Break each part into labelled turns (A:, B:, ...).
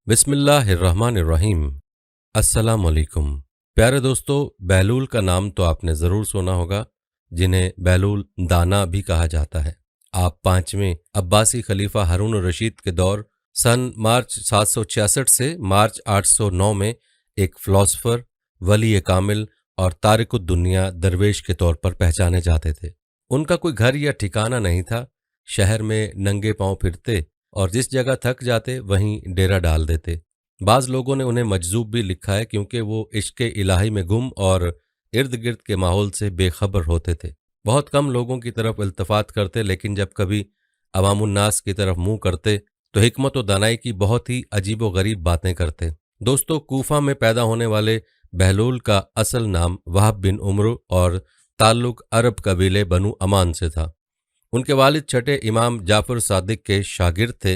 A: बिस्मिल्लाहिर्रहमानिर्रहीम। अस्सलाम वालेकुम। प्यारे दोस्तों, बहलूल का नाम तो आपने ज़रूर सुना होगा, जिन्हें बहलूल दाना भी कहा जाता है। आप पाँचवें अब्बासी खलीफा हारून रशीद के दौर सन मार्च 766 से मार्च 809 में एक फ़िलासफ़र, वली कामिल और तारिकुद दुनिया दरवेश के तौर पर पहचाने जाते थे। उनका कोई घर या ठिकाना नहीं था। शहर में नंगे पांव फिरते और जिस जगह थक जाते वहीं डेरा डाल देते। बाज़ लोगों ने उन्हें मजजूब भी लिखा है, क्योंकि वो इश्क़े इलाही में गुम और इर्द गिर्द के माहौल से बेखबर होते थे। बहुत कम लोगों की तरफ इल्तफ़ात करते, लेकिन जब कभी अवामुन्नास की तरफ मुंह करते तो हिकमत व दानाई की बहुत ही अजीब व गरीब बातें करते। दोस्तों, कूफा में पैदा होने वाले बहलूल का असल नाम वहाब बिन उम्र और ताल्लुक अरब कबीले बनु अमान से था। उनके वालिद छठे इमाम जाफर सादिक के शागिर्द थे,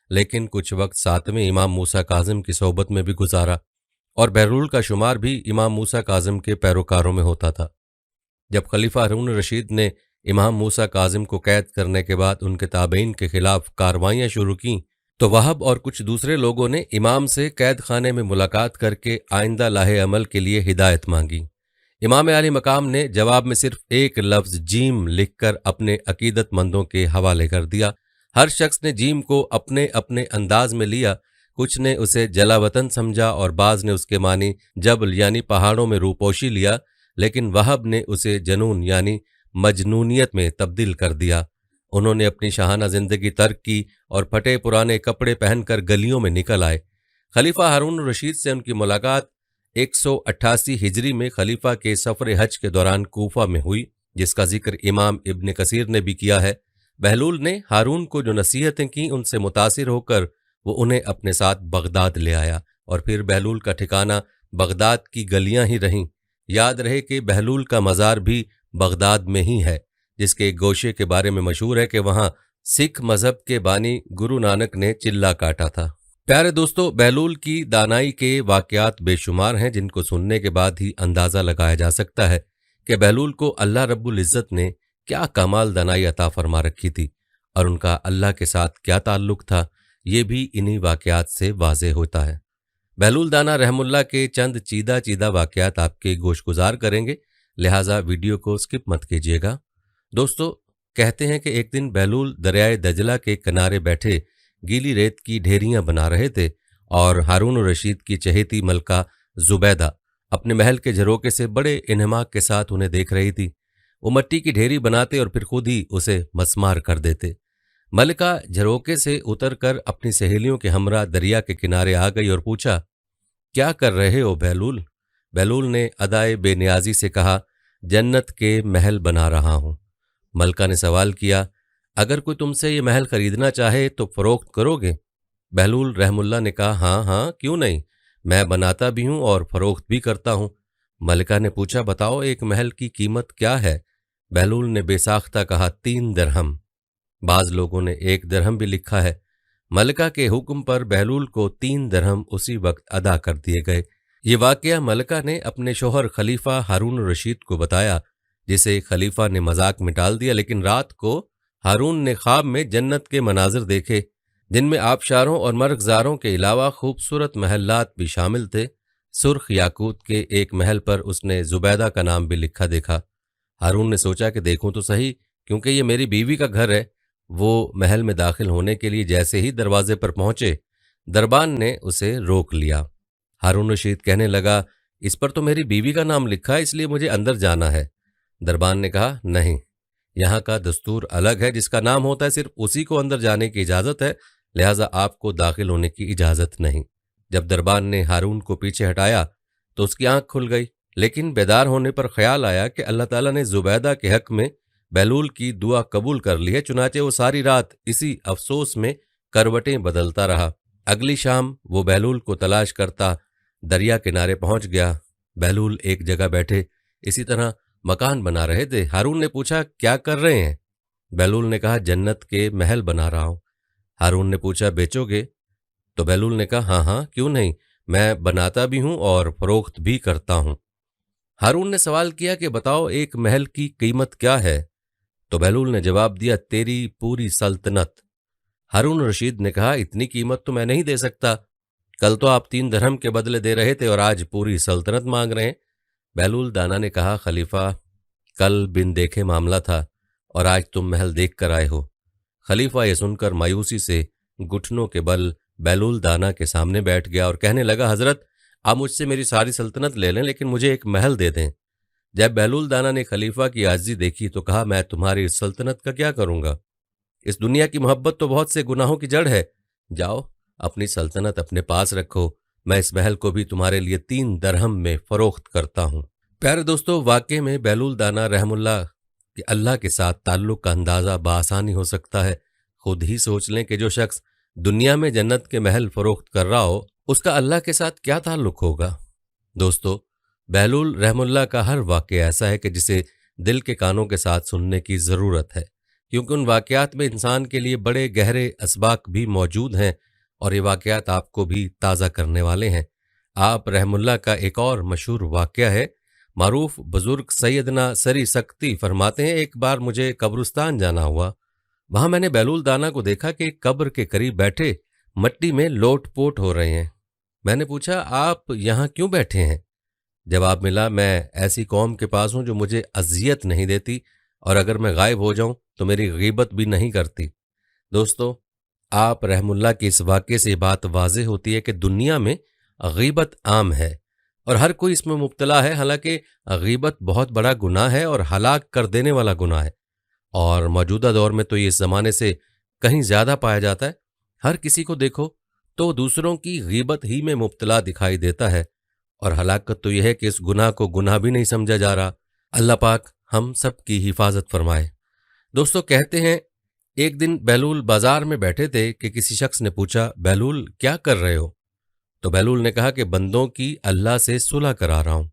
A: लेकिन कुछ वक्त सातवें इमाम मूसा काज़िम की सोहबत में भी गुजारा और बहलूल का शुमार भी इमाम मूसा काज़िम के पैरोकारों में होता था। जब खलीफा हारून रशीद ने इमाम मूसा काज़िम को कैद करने के बाद उनके ताबईन के खिलाफ कार्रवाइयाँ शुरू कीं, तो वहाब और कुछ दूसरे लोगों ने इमाम से कैद खाने में मुलाकात करके आइंदा लाहे अमल के लिए हिदायत मांगी। इमाम आली मकाम ने जवाब में सिर्फ एक लफ्ज़ जीम लिखकर अपने अकीदतमंदों के हवाले कर दिया। हर शख्स ने जीम को अपने अपने अंदाज में लिया। कुछ ने उसे जलावतन समझा और बाज़ ने उसके मानी जबल यानी पहाड़ों में रूपोशी लिया, लेकिन वहब ने उसे जनून यानी मजनूनियत में तब्दील कर दिया। उन्होंने अपनी शाहाना ज़िंदगी तर्क की और फटे पुराने कपड़े पहनकर गलियों में निकल आए। खलीफा हारून रशीद से उनकी मुलाकात 188 हिजरी में खलीफा के सफ़र हज के दौरान कूफा में हुई, जिसका जिक्र इमाम इब्न कसीर ने भी किया है। बहलूल ने हारून को जो नसीहतें की, उनसे मुतासिर होकर वो उन्हें अपने साथ बगदाद ले आया और फिर बहलूल का ठिकाना बगदाद की गलियां ही रहीं। याद रहे कि बहलूल का मज़ार भी बगदाद में ही है, जिसके एक गोशे के बारे में मशहूर है कि वहाँ सिख मज़हब के बानी गुरु नानक ने चिल्ला काटा था। प्यारे दोस्तों, बहलूल की दानाई के वाक़यात बेशुमार हैं, जिनको सुनने के बाद ही अंदाज़ा लगाया जा सकता है कि बहलूल को अल्लाह रब्बुल इज़्ज़त ने क्या कमाल दानाई अता फरमा रखी थी और उनका अल्लाह के साथ क्या ताल्लुक़ था। ये भी इन्हीं वाक़यात से वाज़ेह होता है। बहलूल दाना रहमुल्लाह के चंद चीदा चीदा वाक़यात आपके गोशगुजार करेंगे, लिहाजा वीडियो को स्किप मत कीजिएगा। दोस्तों, कहते हैं कि एक दिन बहलूल दरियाए दजला के किनारे बैठे गीली रेत की ढेरियां बना रहे थे और हारून रशीद की चहेती मलका जुबैदा अपने महल के झरोके से बड़े इन्हमाक के साथ उन्हें देख रही थी। वो मिट्टी की ढेरी बनाते और फिर खुद ही उसे मसमार कर देते। मलिका झरोके से उतरकर अपनी सहेलियों के हमरा दरिया के किनारे आ गई और पूछा, क्या कर रहे हो बहलूल? बहलूल ने अदाए बेनियाजी से कहा, जन्नत के महल बना रहा हूँ। मलका ने सवाल किया, अगर कोई तुमसे ये महल खरीदना चाहे तो फरोख्त करोगे? बहलूल रहमुल्लाह ने कहा, हाँ हाँ, क्यों नहीं, मैं बनाता भी हूँ और फरोख्त भी करता हूँ। मलिका ने पूछा, बताओ एक महल की कीमत क्या है? बहलूल ने बेसाख्ता कहा, 3 दिरहम। बाज़ लोगों ने 1 दिरहम भी लिखा है। मलिका के हुक्म पर बहलूल को 3 दिरहम उसी वक्त अदा कर दिए गए। ये वाक़या मलिका ने अपने शोहर खलीफा हारून रशीद को बताया, जिसे खलीफा ने मजाक में टाल दिया, लेकिन रात को हारून ने ख्वाब में जन्नत के मनाजिर देखे, जिनमें आबशारों और मर्गजारों के अलावा खूबसूरत महलात भी शामिल थे। सुर्ख याकूत के एक महल पर उसने जुबैदा का नाम भी लिखा देखा। हारून ने सोचा कि देखूं तो सही, क्योंकि ये मेरी बीवी का घर है। वो महल में दाखिल होने के लिए जैसे ही दरवाजे पर पहुंचे, दरबान ने उसे रोक लिया। हारून रशीद कहने लगा, इस पर तो मेरी बीवी का नाम लिखा है, इसलिए मुझे अंदर जाना है। दरबान ने कहा, नहीं, यहाँ का दस्तूर अलग है, जिसका नाम होता है सिर्फ उसी को अंदर जाने की इजाज़त है, लिहाजा आपको दाखिल होने की इजाज़त नहीं। जब दरबान ने हारून को पीछे हटाया तो उसकी आंख खुल गई, लेकिन बेदार होने पर ख्याल आया कि अल्लाह ताला ने जुबैदा के हक में बहलूल की दुआ कबूल कर ली है। चुनाचे वो सारी रात इसी अफसोस में करवटें बदलता रहा। अगली शाम वो बहलूल को तलाश करता दरिया किनारे पहुंच गया। बहलूल एक जगह बैठे इसी तरह मकान बना रहे थे। हारून ने पूछा, क्या कर रहे हैं? बहलूल ने कहा, जन्नत के महल बना रहा हूं। हारून ने पूछा, बेचोगे? तो बहलूल ने कहा, हाँ हाँ, क्यों नहीं, मैं बनाता भी हूं और फरोख्त भी करता हूं। हारून ने सवाल किया कि बताओ एक महल की कीमत क्या है? तो बहलूल ने जवाब दिया, तेरी पूरी सल्तनत। हारून रशीद ने कहा, इतनी कीमत तो मैं नहीं दे सकता। कल तो आप 3 दरहम के बदले दे रहे थे और आज पूरी सल्तनत मांग रहे हैं। बहलूल दाना ने कहा, खलीफा, कल बिन देखे मामला था और आज तुम महल देख कर आए हो। खलीफा ये सुनकर मायूसी से घुटनों के बल बहलूल दाना के सामने बैठ गया और कहने लगा, हजरत, आप मुझसे मेरी सारी सल्तनत ले लें, लेकिन मुझे एक महल दे दें। जब बहलूल दाना ने खलीफा की आजिज़ी देखी तो कहा, मैं तुम्हारी इस सल्तनत का क्या करूंगा? इस दुनिया की मोहब्बत तो बहुत से गुनाहों की जड़ है। जाओ, अपनी सल्तनत अपने पास रखो, मैं इस महल को भी तुम्हारे लिए 3 दरहम में फरोख्त करता हूँ। प्यारे दोस्तों, वाकई में बहलूल दाना रहमुल्लाह कि अल्लाह के साथ ताल्लुक़ का अंदाज़ा बआसानी हो सकता है। खुद ही सोच लें कि जो शख्स दुनिया में जन्नत के महल फरोख्त कर रहा हो, उसका अल्लाह के साथ क्या ताल्लुक़ होगा। दोस्तों, बहलूल रहमुल्लाह का हर वाक़या ऐसा है कि जिसे दिल के कानों के साथ सुनने की ज़रूरत है, क्योंकि उन वाक़यात में इंसान के लिए बड़े गहरे असबाक भी मौजूद हैं और ये वाक़यात आपको भी ताज़ा करने वाले हैं। आप रहमुल्लाह का एक और मशहूर वाक़या है। मारूफ बुजुर्ग सैयदना सरी सक्ती फरमाते हैं, एक बार मुझे कब्रिस्तान जाना हुआ। वहां मैंने बहलूल दाना को देखा कि कब्र के करीब बैठे मट्टी में लोट पोट हो रहे हैं। मैंने पूछा, आप यहाँ क्यों बैठे हैं? जवाब मिला, मैं ऐसी कौम के पास हूं जो मुझे अजियत नहीं देती और अगर मैं गायब हो जाऊं तो मेरी गीबत भी नहीं करती। दोस्तों, आप रहमुल्लाह की इस वाक़े से बात वाज़ेह होती है कि दुनिया में गीबत आम है और हर कोई इसमें मुब्तला है। हालांकि गीबत बहुत बड़ा गुनाह है और हलाक कर देने वाला गुनाह है, और मौजूदा दौर में तो ये इस ज़माने से कहीं ज़्यादा पाया जाता है। हर किसी को देखो तो दूसरों की गीबत ही में मुब्तला दिखाई देता है, और हलाकत तो यह है कि इस गुनाह को गुनाह भी नहीं समझा जा रहा। अल्लाह पाक हम सब की हिफाजत फरमाए। दोस्तों, कहते हैं एक दिन बहलूल बाजार में बैठे थे कि किसी शख्स ने पूछा, बहलूल क्या कर रहे हो? तो बहलूल ने कहा कि बंदों की अल्लाह से सुलह करा रहा हूं।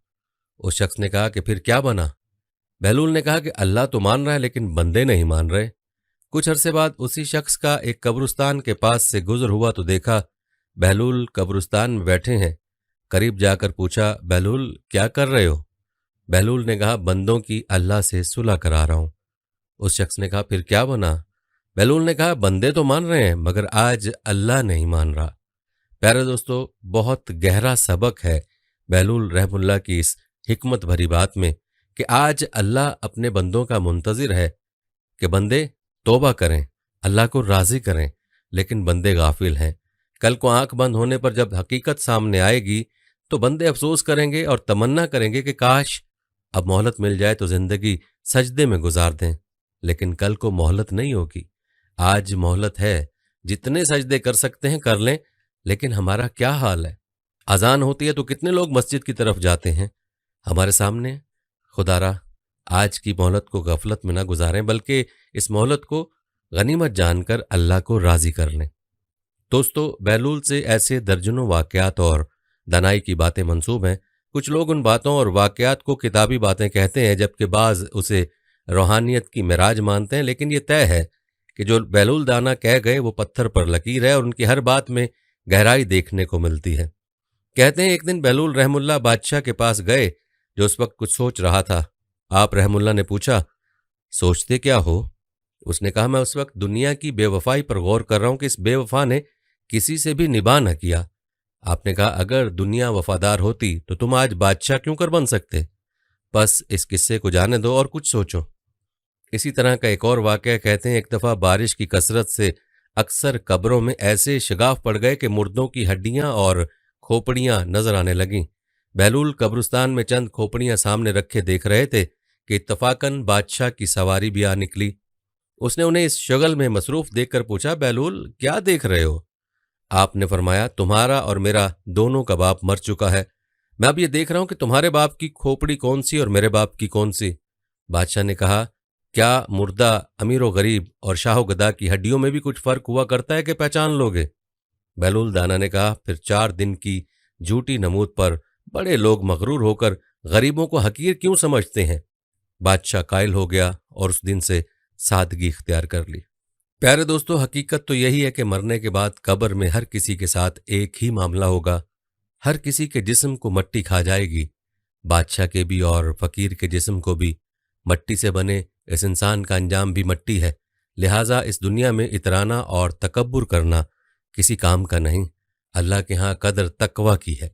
A: उस शख्स ने कहा कि फिर क्या बना? बहलूल ने कहा कि अल्लाह तो मान रहा है लेकिन बंदे नहीं मान रहे। कुछ अरसे बाद उसी शख्स का एक कब्रिस्तान के पास से गुजर हुआ तो देखा बहलूल कब्रिस्तान में बैठे हैं। करीब जाकर पूछा, बहलूल क्या कर रहे हो? बहलूल ने कहा, बंदों की अल्लाह से सुलह करा रहा हूं। उस शख्स ने कहा, फिर क्या बना? बहलूल ने कहा, बंदे तो मान रहे हैं मगर आज अल्लाह नहीं मान रहा। प्यारे दोस्तों, बहुत गहरा सबक है बहलूल रहमुल्लाह की इस हिकमत भरी बात में कि आज अल्लाह अपने बंदों का मुंतजिर है कि बंदे तौबा करें, अल्लाह को राज़ी करें, लेकिन बंदे गाफिल हैं। कल को आंख बंद होने पर जब हकीकत सामने आएगी तो बंदे अफसोस करेंगे और तमन्ना करेंगे कि काश अब मोहलत मिल जाए तो जिंदगी सजदे में गुजार दें, लेकिन कल को मोहलत नहीं होगी। आज मोहलत है, जितने सजदे कर सकते हैं कर लें, लेकिन हमारा क्या हाल है? अजान होती है तो कितने लोग मस्जिद की तरफ जाते हैं हमारे सामने। खुदारा आज की मोहलत को गफलत में ना गुजारें, बल्कि इस मोहलत को गनीमत जानकर अल्लाह को राज़ी कर लें। दोस्तों, बहलूल से ऐसे दर्जनों वाक़यात और दानाई की बातें मंसूब हैं। कुछ लोग उन बातों और वाक़यात को किताबी बातें कहते हैं, जबकि बाज़ उसे रूहानियत की मिराज मानते हैं। लेकिन ये तय है कि जो बहलूल दाना कह गए वो पत्थर पर लकीर है और उनकी हर बात में गहराई देखने को मिलती है। कहते हैं एक दिन बहलूल रहमुल्लाह बादशाह के पास गए जो उस वक्त कुछ सोच रहा था। आप रहमुल्लाह ने पूछा, सोचते क्या हो? उसने कहा, मैं उस वक्त दुनिया की बेवफाई पर गौर कर रहा हूं कि इस बेवफा ने किसी से भी निभा न किया। आपने कहा, अगर दुनिया वफादार होती तो तुम आज बादशाह क्यों कर बन सकते? बस इस किस्से को जाने दो और कुछ सोचो। इसी तरह का एक और वाक़या कहते हैं एक दफ़ा बारिश की कसरत से अक्सर कब्रों में ऐसे शगाफ पड़ गए कि मुर्दों की हड्डियां और खोपड़ियां नजर आने लगीं। बहलूल कब्रिस्तान में चंद खोपड़ियां सामने रखे देख रहे थे कि इत्तफाकन बादशाह की सवारी भी आ निकली। उसने उन्हें इस शगल में मसरूफ देखकर पूछा, बहलूल क्या देख रहे हो? आपने फरमाया, तुम्हारा और मेरा दोनों का बाप मर चुका है। मैं अब ये देख रहा हूं कि तुम्हारे बाप की खोपड़ी कौन सी और मेरे बाप की कौन सी। बादशाह ने कहा, क्या मुर्दा अमीर गरीब और शाह गदा की हड्डियों में भी कुछ फर्क हुआ करता है कि पहचान लोगे? बहलूल दाना ने कहा, फिर 4 दिन की झूठी नमूद पर बड़े लोग मगरूर होकर गरीबों को हकीर क्यों समझते हैं? बादशाह कायल हो गया और उस दिन से सादगी इख्तियार कर ली। प्यारे दोस्तों, हकीकत तो यही है कि मरने के बाद कब्र में हर किसी के साथ एक ही मामला होगा। हर किसी के जिस्म को मट्टी खा जाएगी, बादशाह के भी और फकीर के जिस्म को भी। मट्टी से बने इस इंसान का अंजाम भी मट्टी है। लिहाजा इस दुनिया में इतराना और तकब्बुर करना किसी काम का नहीं। اللہ کے ہاں قدر تقوی کی ہے۔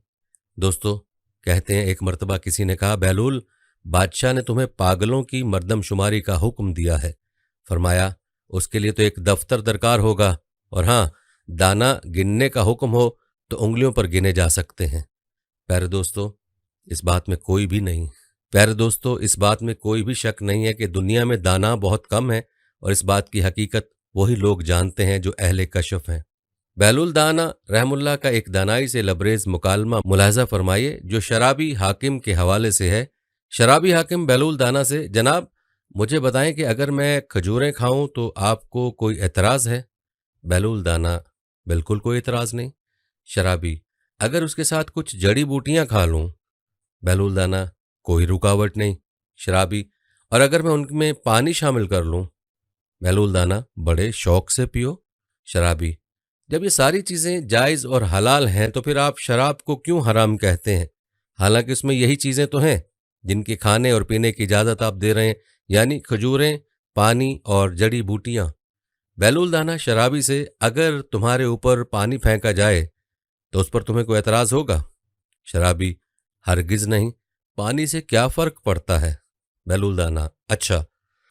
A: دوستو کہتے ہیں ایک مرتبہ کسی نے کہا بہلول بادشاہ نے تمہیں پاگلوں کی مردم شماری کا حکم دیا ہے۔ فرمایا اس کے لیے تو ایک دفتر درکار ہوگا، اور ہاں دانا گننے کا حکم ہو تو انگلیوں پر گنے جا سکتے ہیں۔ پیارے دوستو اس بات میں کوئی بھی شک نہیں ہے کہ دنیا میں دانا بہت کم ہے، اور اس بات کی حقیقت وہی لوگ جانتے ہیں جو اہل کشف ہیں۔ بہلول دانا رحم اللہ کا ایک دانائی سے لبریز مکالمہ ملاحظہ فرمائیے جو شرابی حاکم کے حوالے سے ہے۔ شرابی حاکم بہلول دانا سے، جناب مجھے بتائیں کہ اگر میں کھجوریں کھاؤں تو آپ کو کوئی اعتراض ہے؟ بہلول دانا بالکل کوئی اعتراض نہیں۔ شرابی اگر اس کے ساتھ کچھ جڑی بوٹیاں کھا لوں؟ بہلول دانا کوئی رکاوٹ نہیں۔ شرابی اور اگر میں ان میں پانی شامل کر لوں؟ بہلول دانا بڑے شوق سے پیو۔ شرابی جب یہ ساری چیزیں جائز اور حلال ہیں تو پھر آپ شراب کو کیوں حرام کہتے ہیں؟ حالانکہ اس میں یہی چیزیں تو ہیں جن کے کھانے اور پینے کی اجازت آپ دے رہے ہیں، یعنی کھجوریں، پانی اور جڑی بوٹیاں۔ بہلول دانا شرابی سے، اگر تمہارے اوپر پانی پھینکا جائے تو اس پر تمہیں کوئی اعتراض ہوگا؟ شرابی ہرگز نہیں، پانی سے کیا فرق پڑتا ہے؟ بہلول دانا اچھا،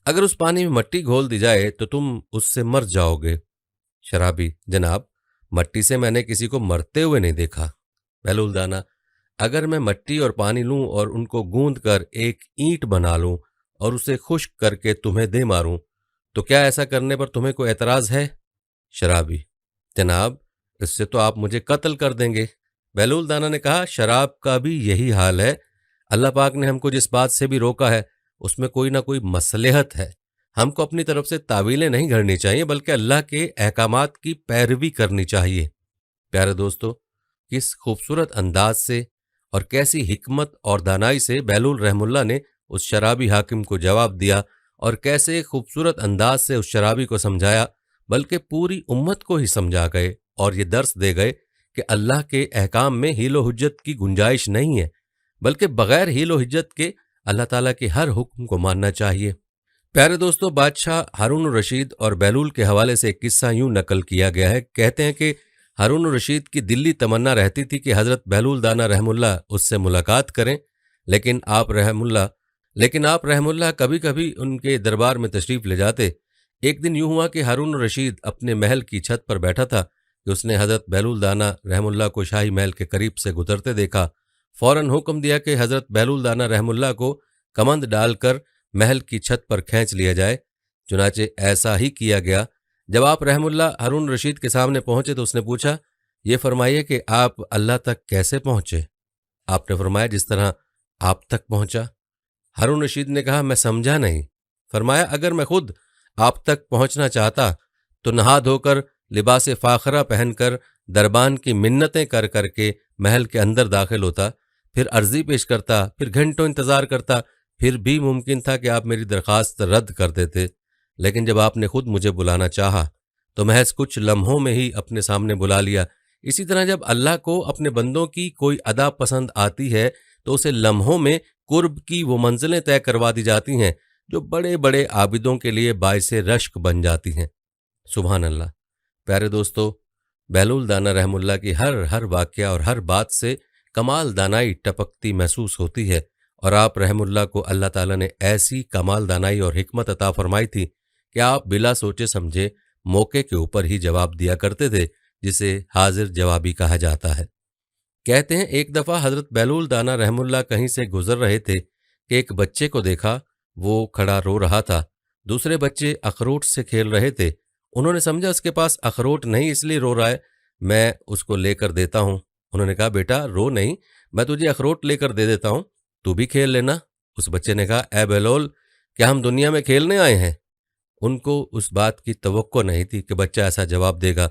A: اگر اس پانی میں مٹی گھول دی جائے تو تم اس سے مر جاؤ گے؟ شرابی جناب مٹی سے میں نے کسی کو مرتے ہوئے نہیں دیکھا۔ بہلول دانا اگر میں مٹی اور پانی لوں اور ان کو گوندھ کر ایک اینٹ بنا لوں اور اسے خشک کر کے تمہیں دے ماروں تو کیا ایسا کرنے پر تمہیں کوئی اعتراض ہے؟ شرابی جناب اس سے تو آپ مجھے قتل کر دیں گے۔ بہلول دانا نے کہا شراب کا بھی یہی حال ہے۔ اللہ پاک نے ہم کو جس بات سے بھی روکا ہے اس میں کوئی نہ کوئی مصلحت ہے۔ ہم کو اپنی طرف سے تعویلیں نہیں گھڑنی چاہیے بلکہ اللہ کے احکامات کی پیروی کرنی چاہیے۔ پیارے دوستو کس خوبصورت انداز سے اور کیسی حکمت اور دانائی سے بہلول رحم اللہ نے اس شرابی حاکم کو جواب دیا، اور کیسے خوبصورت انداز سے اس شرابی کو سمجھایا، بلکہ پوری امت کو ہی سمجھا گئے اور یہ درس دے گئے کہ اللہ کے احکام میں حیل و حجت کی گنجائش نہیں ہے، بلکہ بغیر حیل و حجت کے اللہ تعالیٰ کے ہر حکم کو ماننا چاہیے۔ پیارے دوستو بادشاہ ہارون الرشید اور بہلول کے حوالے سے ایک قصہ یوں نقل کیا گیا ہے۔ کہتے ہیں کہ ہارون الرشید کی دلی تمنا رہتی تھی کہ حضرت بہلول دانا رحم اللہ اس سے ملاقات کریں، لیکن آپ رحم اللہ کبھی کبھی ان کے دربار میں تشریف لے جاتے۔ ایک دن یوں ہوا کہ ہارون الرشید اپنے محل کی چھت پر بیٹھا تھا کہ اس نے حضرت بہلول دانا رحم اللہ کو شاہی محل کے قریب سے گزرتے دیکھا۔ فوراً حکم دیا کہ حضرت بہلول دانا رحم اللہ کو کمند ڈال کر محل کی چھت پر کھینچ لیا جائے۔ چنانچہ ایسا ہی کیا گیا۔ جب آپ رحم اللہ ہارون رشید کے سامنے پہنچے تو اس نے پوچھا، یہ فرمائیے کہ آپ اللہ تک کیسے پہنچے؟ آپ نے فرمایا جس طرح آپ تک پہنچا۔ ہارون رشید نے کہا میں سمجھا نہیں۔ فرمایا اگر میں خود آپ تک پہنچنا چاہتا تو نہا دھو کر لباس فاخرہ پہن کر دربان کی منتیں کر کر کے محل کے اندر داخل ہوتا، پھر عرضی پیش کرتا، پھر گھنٹوں انتظار کرتا، پھر بھی ممکن تھا کہ آپ میری درخواست رد کر دیتے، لیکن جب آپ نے خود مجھے بلانا چاہا تو محض کچھ لمحوں میں ہی اپنے سامنے بلا لیا۔ اسی طرح جب اللہ کو اپنے بندوں کی کوئی ادا پسند آتی ہے تو اسے لمحوں میں قرب کی وہ منزلیں طے کروا دی جاتی ہیں جو بڑے بڑے عابدوں کے لیے باعث رشک بن جاتی ہیں۔ سبحان اللہ۔ پیارے دوستو بہلول دانا رحم اللہ کی ہر واقعہ اور ہر بات سے کمال دانائی ٹپکتی محسوس ہوتی ہے، اور آپ رحم اللہ کو اللہ تعالیٰ نے ایسی کمال دانائی اور حکمت عطا فرمائی تھی کہ آپ بلا سوچے سمجھے موقع کے اوپر ہی جواب دیا کرتے تھے، جسے حاضر جوابی کہا جاتا ہے۔ کہتے ہیں ایک دفعہ حضرت بہلول دانا رحم اللہ کہیں سے گزر رہے تھے کہ ایک بچے کو دیکھا، وہ کھڑا رو رہا تھا۔ دوسرے بچے اخروٹ سے کھیل رہے تھے۔ انہوں نے سمجھا اس کے پاس اخروٹ نہیں اس لیے رو رہا ہے، میں اس کو لے کر دیتا ہوں۔ انہوں نے کہا بیٹا رو نہیں، میں تجھے اخروٹ لے کر دے دیتا ہوں، تو بھی کھیل لینا۔ اس بچے نے کہا اے بہلول کیا ہم دنیا میں کھیلنے آئے ہیں؟ ان کو اس بات کی توقع نہیں تھی کہ بچہ ایسا جواب دے گا،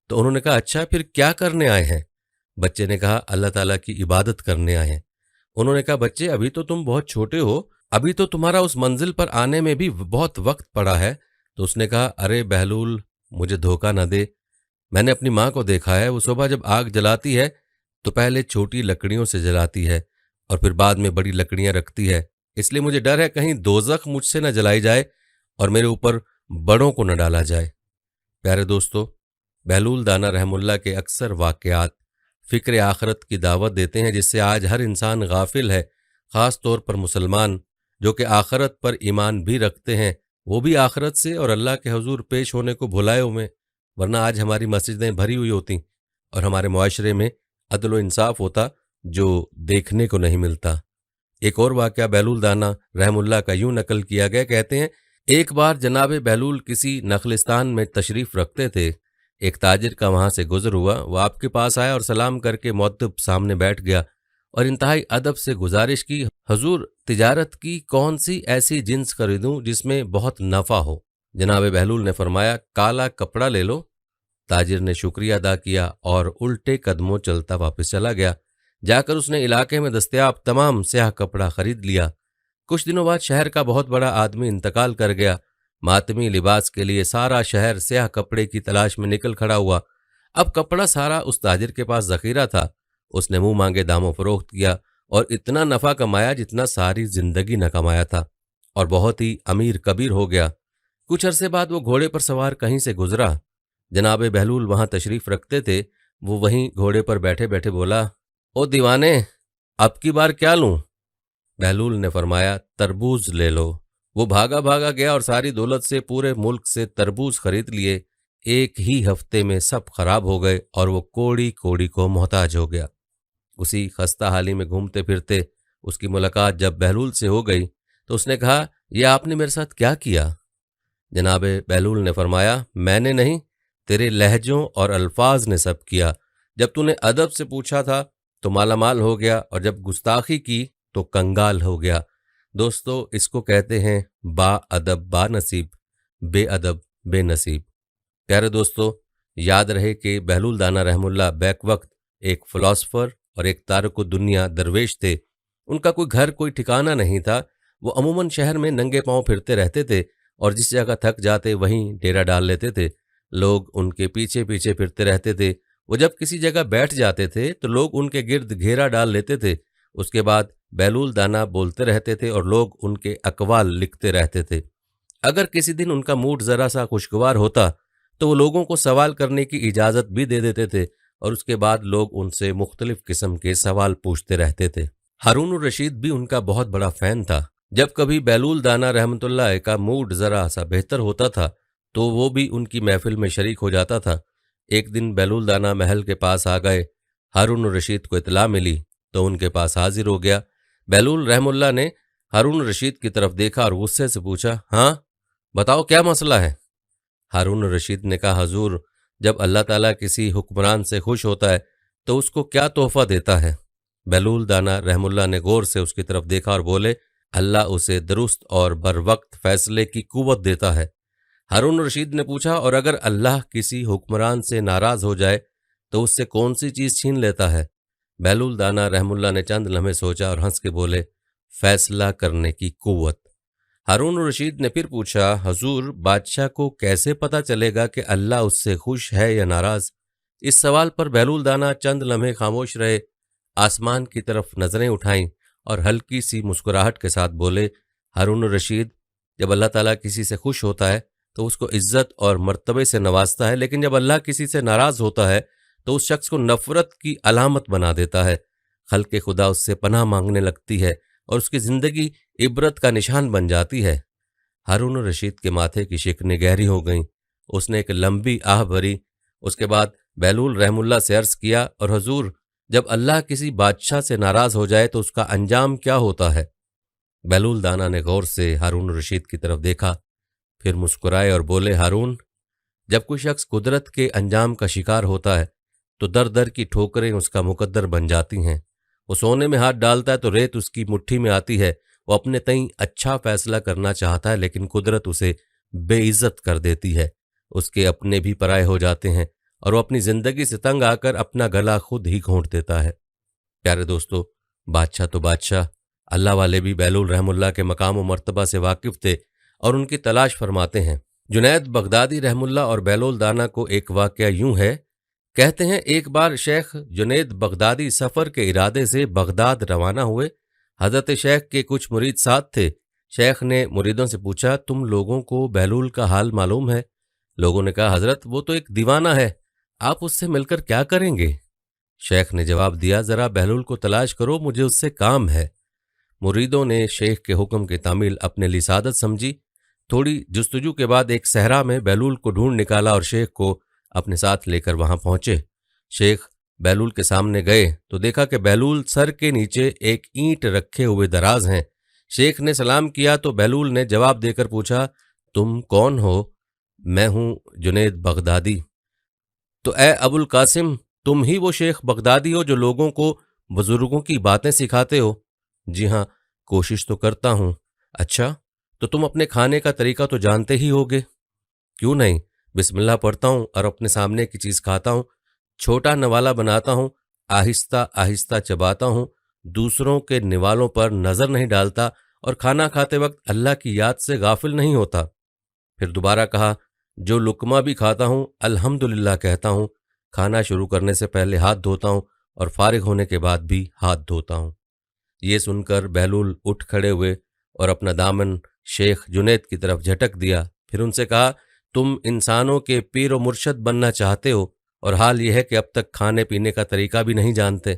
A: تو انہوں نے کہا اچھا پھر کیا کرنے آئے ہیں؟ بچے نے کہا اللہ تعالیٰ کی عبادت کرنے آئے ہیں۔ انہوں نے کہا بچے ابھی تو تم بہت چھوٹے ہو، ابھی تو تمہارا اس منزل پر آنے میں بھی بہت وقت پڑا ہے۔ تو اس نے کہا ارے بہلول مجھے دھوکہ نہ دے، میں نے اپنی ماں کو دیکھا ہے، وہ صبح جب آگ جلاتی ہے تو پہلے چھوٹی لکڑیوں سے جلاتی ہے اور پھر بعد میں بڑی لکڑیاں رکھتی ہے، اس لیے مجھے ڈر ہے کہیں دوزخ مجھ سے نہ جلائی جائے اور میرے اوپر بڑوں کو نہ ڈالا جائے۔ پیارے دوستو بہلول دانا رحم اللہ کے اکثر واقعات فکر آخرت کی دعوت دیتے ہیں، جس سے آج ہر انسان غافل ہے، خاص طور پر مسلمان جو کہ آخرت پر ایمان بھی رکھتے ہیں، وہ بھی آخرت سے اور اللہ کے حضور پیش ہونے کو بھلائے ہوئے، ورنہ آج ہماری مسجدیں بھری ہوئی ہوتی اور ہمارے معاشرے میں عدل و انصاف ہوتا جو دیکھنے کو نہیں ملتا۔ ایک اور واقعہ بہلول دانا رحم اللہ کا یوں نقل کیا گیا، کہتے ہیں ایک بار جناب بہلول کسی نخلستان میں تشریف رکھتے تھے، ایک تاجر کا وہاں سے گزر ہوا، وہ آپ کے پاس آیا اور سلام کر کے مؤدب سامنے بیٹھ گیا اور انتہائی ادب سے گزارش کی، حضور تجارت کی کون سی ایسی جنس خریدوں جس میں بہت نفع ہو؟ جناب بہلول نے فرمایا کالا کپڑا لے لو۔ تاجر نے شکریہ ادا کیا اور الٹے قدموں چلتا واپس چلا گیا۔ جا کر اس نے علاقے میں دستیاب تمام سیاہ کپڑا خرید لیا۔ کچھ دنوں بعد شہر کا بہت بڑا آدمی انتقال کر گیا۔ ماتمی لباس کے لیے سارا شہر سیاہ کپڑے کی تلاش میں نکل کھڑا ہوا۔ اب کپڑا سارا اس تاجر کے پاس ذخیرہ تھا۔ اس نے منہ مانگے داموں فروخت کیا اور اتنا نفع کمایا جتنا ساری زندگی نہ کمایا تھا، اور بہت ہی امیر کبیر ہو گیا۔ کچھ عرصے بعد وہ گھوڑے پر سوار کہیں سے گزرا۔ جناب بہلول وہاں تشریف رکھتے تھے۔ وہ وہیں گھوڑے پر بیٹھے بیٹھے بولا، او دیوانے، اب کی بار کیا لوں؟ بہلول نے فرمایا تربوز لے لو۔ وہ بھاگا بھاگا گیا اور ساری دولت سے پورے ملک سے تربوز خرید لیے۔ ایک ہی ہفتے میں سب خراب ہو گئے اور وہ کوڑی کوڑی کو محتاج ہو گیا۔ اسی خستہ حالی میں گھومتے پھرتے اس کی ملاقات جب بہلول سے ہو گئی تو اس نے کہا، یہ آپ نے میرے ساتھ کیا کیا؟ جناب بہلول نے فرمایا، میں نے نہیں، تیرے لہجوں اور الفاظ نے سب کیا۔ جب تو نے ادب سے پوچھا تھا تو مالا مال ہو گیا، اور جب گستاخی کی تو کنگال ہو گیا۔ دوستو، اس کو کہتے ہیں با ادب با نصیب، بے ادب بے نصیب۔ پیارے دوستو، یاد رہے کہ بہلول دانا رحم اللہ بیک وقت ایک فلاسفر اور ایک تارک الدنیا درویش تھے۔ ان کا کوئی گھر کوئی ٹھکانہ نہیں تھا۔ وہ عموماً شہر میں ننگے پاؤں پھرتے رہتے تھے اور جس جگہ تھک جاتے وہیں ڈیرا ڈال لیتے تھے۔ لوگ ان کے پیچھے پیچھے پھرتے رہتے تھے۔ وہ جب کسی جگہ بیٹھ جاتے تھے تو لوگ ان کے گرد گھیرا ڈال لیتے تھے۔ اس کے بعد بہلول دانا بولتے رہتے تھے اور لوگ ان کے اقوال لکھتے رہتے تھے۔ اگر کسی دن ان کا موڈ ذرا سا خوشگوار ہوتا تو وہ لوگوں کو سوال کرنے کی اجازت بھی دے دیتے تھے، اور اس کے بعد لوگ ان سے مختلف قسم کے سوال پوچھتے رہتے تھے۔ ہارون الرشید بھی ان کا بہت بڑا فین تھا۔ جب کبھی بہلول دانا رحمۃ اللہ کا موڈ ذرا سا بہتر ہوتا تھا تو وہ بھی ان کی محفل میں شریک ہو جاتا تھا۔ ایک دن بہلول دانا محل کے پاس آ گئے۔ ہارون الرشید کو اطلاع ملی تو ان کے پاس حاضر ہو گیا۔ بہلول رحم اللہ نے ہارون الرشید کی طرف دیکھا اور غصے سے پوچھا، ہاں بتاؤ کیا مسئلہ ہے؟ ہارون الرشید نے کہا، حضور، جب اللہ تعالیٰ کسی حکمران سے خوش ہوتا ہے تو اس کو کیا تحفہ دیتا ہے؟ بہلول دانا رحم اللہ نے غور سے اس کی طرف دیکھا اور بولے، اللہ اسے درست اور بر وقت فیصلے کی قوت دیتا ہے۔ ہارون الرشید نے پوچھا، اور اگر اللہ کسی حکمران سے ناراض ہو جائے تو اس سے کون سی چیز چھین لیتا ہے؟ بہلول دانا رحم اللہ نے چند لمحے سوچا اور ہنس کے بولے، فیصلہ کرنے کی قوت۔ ہارون الرشید نے پھر پوچھا، حضور، بادشاہ کو کیسے پتہ چلے گا کہ اللہ اس سے خوش ہے یا ناراض؟ اس سوال پر بہلول دانا چند لمحے خاموش رہے، آسمان کی طرف نظریں اٹھائیں اور ہلکی سی مسکراہٹ کے ساتھ بولے، ہارون الرشید، جب اللہ تعالیٰ کسی سے خوش ہوتا ہے تو اس کو عزت اور مرتبے سے نوازتا ہے، لیکن جب اللہ کسی سے ناراض ہوتا ہے تو اس شخص کو نفرت کی علامت بنا دیتا ہے۔ خلق خدا اس سے پناہ مانگنے لگتی ہے اور اس کی زندگی عبرت کا نشان بن جاتی ہے۔ ہارون الرشید کے ماتھے کی شکنیں گہری ہو گئیں۔ اس نے ایک لمبی آہ بھری۔ اس کے بعد بہلول رحم اللہ سے عرض کیا، اور حضور، جب اللہ کسی بادشاہ سے ناراض ہو جائے تو اس کا انجام کیا ہوتا ہے؟ بہلول دانا نے غور سے ہارون الرشید کی طرف دیکھا، پھر مسکرائے اور بولے، ہارون، جب کوئی شخص قدرت کے انجام کا شکار ہوتا ہے تو در در کی ٹھوکریں اس کا مقدر بن جاتی ہیں۔ وہ سونے میں ہاتھ ڈالتا ہے تو ریت اس کی مٹھی میں آتی ہے۔ وہ اپنے تئیں اچھا فیصلہ کرنا چاہتا ہے لیکن قدرت اسے بے عزت کر دیتی ہے۔ اس کے اپنے بھی پرائے ہو جاتے ہیں اور وہ اپنی زندگی سے تنگ آ کر اپنا گلا خود ہی گھونٹ دیتا ہے۔ پیارے دوستو، بادشاہ تو بادشاہ، اللہ والے بھی بہلول رحم اللہ کے مقام و مرتبہ سے واقف تھے اور ان کی تلاش فرماتے ہیں۔ جنید بغدادی رحم اللہ اور بہلول دانا کو ایک واقعہ یوں ہے، کہتے ہیں ایک بار شیخ جنید بغدادی سفر کے ارادے سے بغداد روانہ ہوئے۔ حضرت شیخ کے کچھ مرید ساتھ تھے۔ شیخ نے مریدوں سے پوچھا، تم لوگوں کو بہلول کا حال معلوم ہے؟ لوگوں نے کہا، حضرت وہ تو ایک دیوانہ ہے، آپ اس سے مل کر کیا کریں گے؟ شیخ نے جواب دیا، ذرا بہلول کو تلاش کرو، مجھے اس سے کام ہے۔ مریدوں نے شیخ کے حکم کی تعمیل اپنے لیے سعادت سمجھی۔ تھوڑی جستجو کے بعد ایک صحرا میں بہلول کو ڈھونڈ نکالا اور شیخ کو اپنے ساتھ لے کر وہاں پہنچے۔ شیخ بہلول کے سامنے گئے تو دیکھا کہ بہلول سر کے نیچے ایک اینٹ رکھے ہوئے دراز ہیں۔ شیخ نے سلام کیا تو بہلول نے جواب دے کر پوچھا، تم کون ہو؟ میں ہوں جنید بغدادی۔ تو اے ابو القاسم، تم ہی وہ شیخ بغدادی ہو جو لوگوں کو بزرگوں کی باتیں سکھاتے ہو؟ جی ہاں، کوشش تو کرتا ہوں۔ اچھا، تو تم اپنے کھانے کا طریقہ تو جانتے ہی ہوگے؟ کیوں نہیں، بسم اللہ پڑھتا ہوں اور اپنے سامنے کی چیز کھاتا ہوں، چھوٹا نوالا بناتا ہوں، آہستہ آہستہ چباتا ہوں، دوسروں کے نوالوں پر نظر نہیں ڈالتا اور کھانا کھاتے وقت اللہ کی یاد سے غافل نہیں ہوتا۔ پھر دوبارہ کہا، جو لقمہ بھی کھاتا ہوں الحمدللہ کہتا ہوں، کھانا شروع کرنے سے پہلے ہاتھ دھوتا ہوں اور فارغ ہونے کے بعد بھی ہاتھ دھوتا ہوں۔ یہ سن کر بہلول اٹھ کھڑے ہوئے اور اپنا دامن شیخ جنید کی طرف جھٹک دیا، پھر ان سے کہا، تم انسانوں کے پیر و مرشد بننا چاہتے ہو اور حال یہ ہے کہ اب تک کھانے پینے کا طریقہ بھی نہیں جانتے۔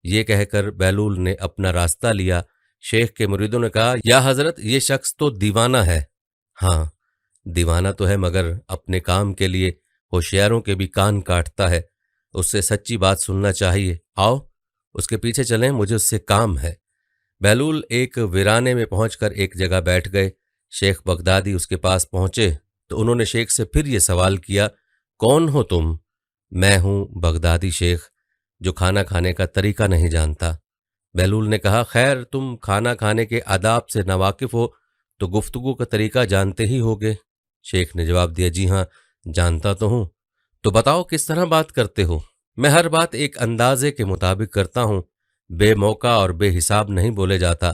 A: یہ کہہ کر بہلول نے اپنا راستہ لیا۔ شیخ کے مریدوں نے کہا، یا حضرت، یہ شخص تو دیوانہ ہے۔ ہاں، دیوانہ تو ہے، مگر اپنے کام کے لیے ہوشیاروں کے بھی کان کاٹتا ہے، اس سے سچی بات سننا چاہیے۔ آؤ اس کے پیچھے چلیں، مجھے اس سے کام ہے۔ بہلول ایک ویرانے میں پہنچ کر ایک جگہ بیٹھ گئے۔ شیخ بغدادی اس کے پاس پہنچے تو انہوں نے شیخ سے پھر یہ سوال کیا، کون ہو تم؟ میں ہوں بغدادی شیخ، جو کھانا کھانے کا طریقہ نہیں جانتا۔ بہلول نے کہا، خیر، تم کھانا کھانے کے آداب سے ناواقف ہو تو گفتگو کا طریقہ جانتے ہی ہوگے۔ شیخ نے جواب دیا، جی ہاں، جانتا تو ہوں۔ تو بتاؤ کس طرح بات کرتے ہو؟ میں ہر بات ایک اندازے کے مطابق کرتا ہوں، بے موقع اور بے حساب نہیں بولے جاتا،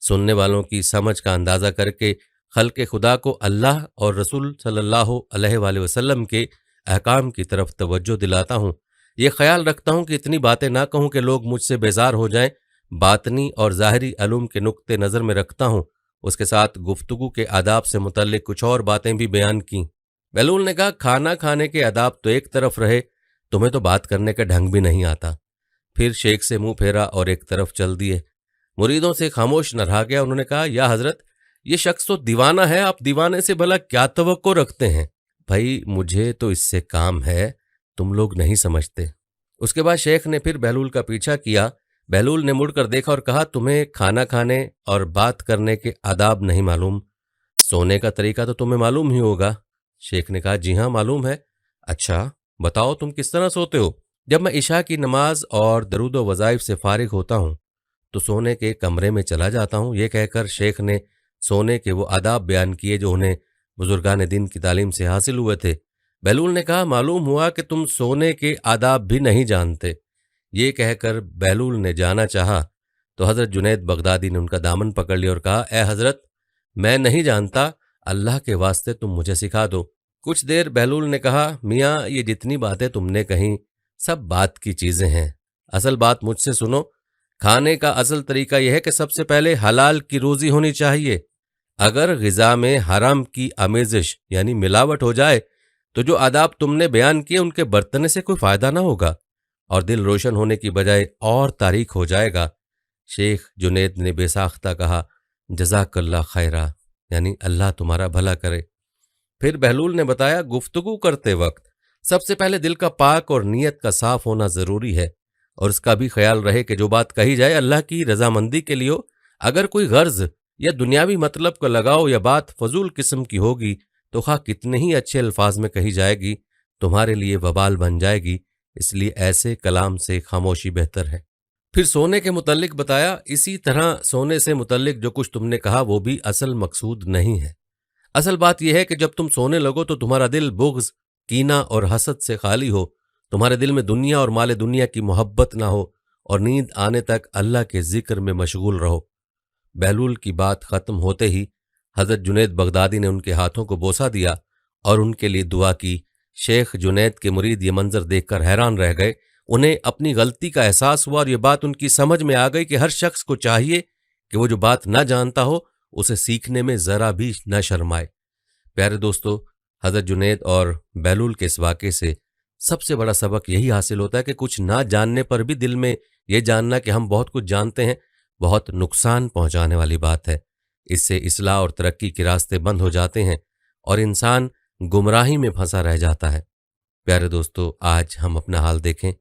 A: سننے والوں کی سمجھ کا اندازہ کر کے خلق خدا کو اللہ اور رسول صلی اللہ علیہ وآلہ وسلم کے احکام کی طرف توجہ دلاتا ہوں۔ یہ خیال رکھتا ہوں کہ اتنی باتیں نہ کہوں کہ لوگ مجھ سے بیزار ہو جائیں، باطنی اور ظاہری علوم کے نقطے نظر میں رکھتا ہوں۔ اس کے ساتھ گفتگو کے آداب سے متعلق کچھ اور باتیں بھی بیان کیں۔ بہلول نے کہا، کھانا کھانے کے آداب تو ایک طرف رہے، تمہیں تو بات کرنے کا ڈھنگ بھی نہیں آتا۔ پھر شیخ سے منہ پھیرا اور ایک طرف چل دیے۔ مریدوں سے خاموش نہ رہا گیا۔ انہوں نے کہا، یا حضرت، یہ شخص تو دیوانہ ہے، آپ دیوانے سے بھلا کیا توقع رکھتے ہیں؟ بھائی، مجھے تو اس سے کام ہے، تم لوگ نہیں سمجھتے۔ اس کے بعد شیخ نے پھر بہلول کا پیچھا کیا۔ بہلول نے مڑ کر دیکھا اور کہا، تمہیں کھانا کھانے اور بات کرنے کے آداب نہیں معلوم؟ سونے کا طریقہ تو تمہیں معلوم ہی ہوگا۔ شیخ نے کہا، جی ہاں، معلوم ہے۔ اچھا، بتاؤ تم کس طرح سوتے ہو؟ جب میں عشاء کی نماز اور درود و وظائف سے فارغ ہوتا ہوں تو سونے کے کمرے میں چلا جاتا ہوں۔ یہ کہہ کر شیخ نے سونے کے وہ آداب بیان کیے جو انہیں بزرگان دین کی تعلیم سے حاصل ہوئے تھے۔ بہلول نے کہا، معلوم ہوا کہ تم سونے کے آداب بھی نہیں جانتے۔ یہ کہہ کر بہلول نے جانا چاہا تو حضرت جنید بغدادی نے ان کا دامن پکڑ لیا اور کہا، اے حضرت، میں نہیں جانتا، اللہ کے واسطے تم مجھے سکھا دو۔ کچھ دیر بہلول نے کہا، میاں، یہ جتنی باتیں تم نے کہیں سب بات کی چیزیں ہیں، اصل بات مجھ سے سنو۔ کھانے کا اصل طریقہ یہ ہے کہ سب سے پہلے حلال کی روزی ہونی چاہیے۔ اگر غذا میں حرام کی آمیزش یعنی ملاوٹ ہو جائے تو جو آداب تم نے بیان کیے ان کے برتنے سے کوئی فائدہ نہ ہوگا اور دل روشن ہونے کی بجائے اور تاریک ہو جائے گا۔ شیخ جنید نے بے ساختہ کہا، جزاک اللہ خیرہ، یعنی اللہ تمہارا بھلا کرے۔ پھر بہلول نے بتایا، گفتگو کرتے وقت سب سے پہلے دل کا پاک اور نیت کا صاف ہونا ضروری ہے، اور اس کا بھی خیال رہے کہ جو بات کہی جائے اللہ کی رضامندی کے لیے ہو۔ اگر کوئی غرض یا دنیاوی مطلب کو لگاؤ یا بات فضول قسم کی ہوگی تو خواہ کتنے ہی اچھے الفاظ میں کہی جائے گی، تمہارے لیے وبال بن جائے گی، اس لیے ایسے کلام سے خاموشی بہتر ہے۔ پھر سونے کے متعلق بتایا، اسی طرح سونے سے متعلق جو کچھ تم نے کہا وہ بھی اصل مقصود نہیں ہے۔ اصل بات یہ ہے کہ جب تم سونے لگو تو تمہارا دل بغض، کینہ اور حسد سے خالی ہو، تمہارے دل میں دنیا اور مال دنیا کی محبت نہ ہو، اور نیند آنے تک اللہ کے ذکر میں مشغول رہو۔ بہلول کی بات ختم ہوتے ہی حضرت جنید بغدادی نے ان کے ہاتھوں کو بوسہ دیا اور ان کے لیے دعا کی۔ شیخ جنید کے مرید یہ منظر دیکھ کر حیران رہ گئے۔ انہیں اپنی غلطی کا احساس ہوا اور یہ بات ان کی سمجھ میں آ گئی کہ ہر شخص کو چاہیے کہ وہ جو بات نہ جانتا ہو اسے سیکھنے میں ذرا بھی نہ شرمائے۔ پیارے دوستو، حضرت جنید اور بہلول کے اس واقعے سے सबसे बड़ा सबक यही हासिल होता है कि कुछ ना जानने पर भी दिल में ये जानना कि हम बहुत कुछ जानते हैं बहुत नुकसान पहुंचाने वाली बात है। इससे इस्लाह और तरक्की के रास्ते बंद हो जाते हैं और इंसान गुमराही में फंसा रह जाता है। प्यारे दोस्तों, आज हम अपना हाल देखें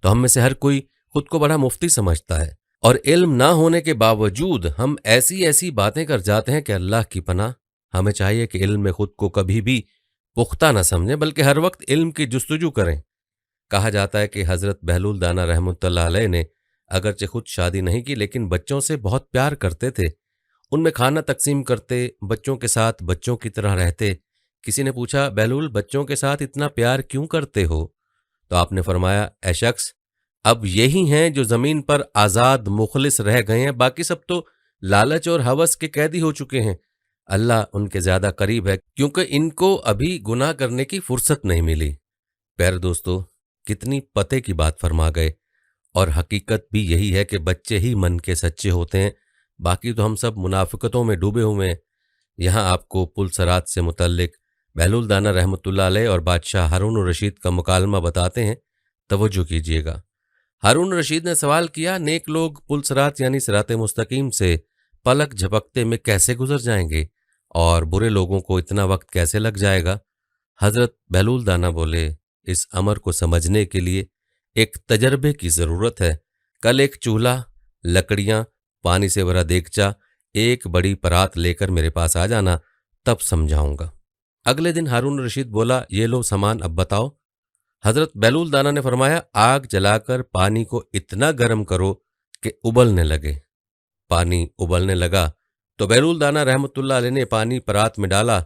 A: तो हम में से हर कोई खुद को बड़ा मुफ्ती समझता है और इल्म ना होने के बावजूद हम ऐसी ऐसी बातें कर जाते हैं कि अल्लाह की पनाह। हमें चाहिए कि इल्म में खुद को कभी भी पुख्ता न समझें बल्कि हर वक्त इल्म की जुस्तजू करें। कहा जाता है कि हज़रत बहलूल दाना रहमतुल्लाह अलैह ने अगरचे खुद शादी नहीं की लेकिन बच्चों से बहुत प्यार करते थे। उनमें खाना तकसीम करते, बच्चों के साथ बच्चों की तरह रहते। किसी ने पूछा, बहलूल बच्चों के साथ इतना प्यार क्यों करते हो? तो आपने फरमाया, ऐ शख्स, अब यही हैं जो ज़मीन पर आज़ाद मुखलिस रह गए हैं, बाकी सब तो लालच और हवस के कैदी हो चुके हैं। अल्लाह उनके ज़्यादा करीब है क्योंकि इनको अभी गुनाह करने की फुर्सत नहीं मिली। प्यारे दोस्तों, कितनी पते की बात फरमा गए और हकीकत भी यही है कि बच्चे ही मन के सच्चे होते हैं, बाकी तो हम सब मुनाफिकतों में डूबे हुए हैं। यहाँ आपको पुलसरात से मुतल्लिक बहलूल दाना रहमतुल्लाह अलैह और बादशाह हारून रशीद का मुकालमा बताते हैं, तवज्जो कीजिएगा। हारून रशीद ने सवाल किया, नेक लोग पुलसरात यानी सिरात मुस्तकीम से पलक झपकते में कैसे गुजर जाएंगे और बुरे लोगों को इतना वक्त कैसे लग जाएगा? हजरत बहलूल दाना बोले, इस अमर को समझने के लिए एक तजर्बे की ज़रूरत है। कल एक चूल्हा, लकड़ियाँ, पानी से भरा देगचा, एक बड़ी परात लेकर मेरे पास आ जाना, तब समझाऊंगा। अगले दिन हारून रशीद बोला, ये लो सामान, अब बताओ। हजरत बहलूल दाना ने फरमाया, आग जलाकर पानी को इतना गर्म करो कि उबलने लगे। पानी उबलने लगा तो बहलूल दाना रहमतुल्लाह अलैह ने पानी परात में डाला